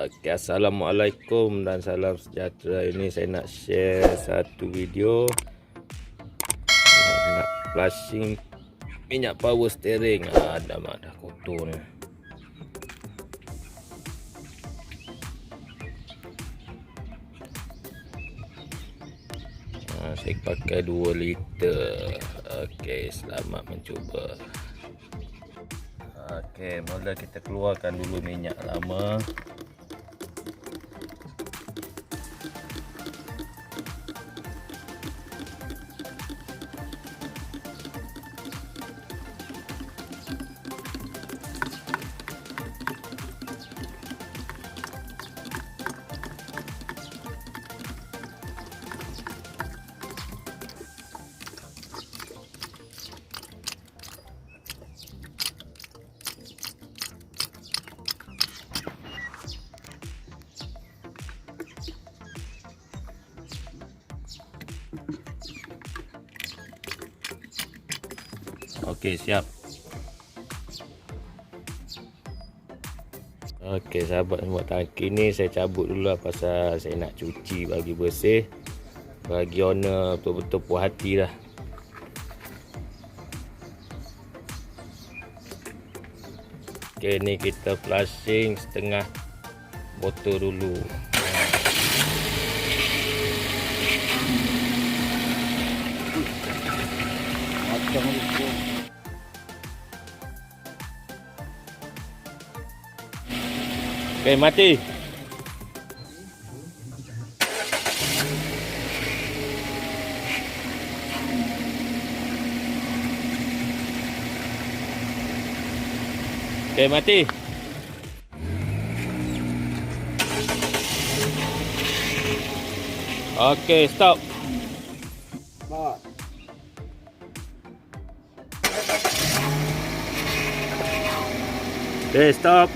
Okay, Assalamualaikum dan salam sejahtera. Ini saya nak share satu video nak flushing minyak power steering. Dah kotor ni. Saya pakai 2 liter. Okey, selamat mencuba. Okey, mula kita keluarkan dulu minyak lama. Okey, siap. Okey, sahabat semua, tangki ni saya cabut dulu lah pasal saya nak cuci bagi bersih, bagi owner betul-betul puas hati lah. Okey, ni kita flushing setengah botol dulu. Okey, mati. Okey, mati. Okey, stop. Okey, stop.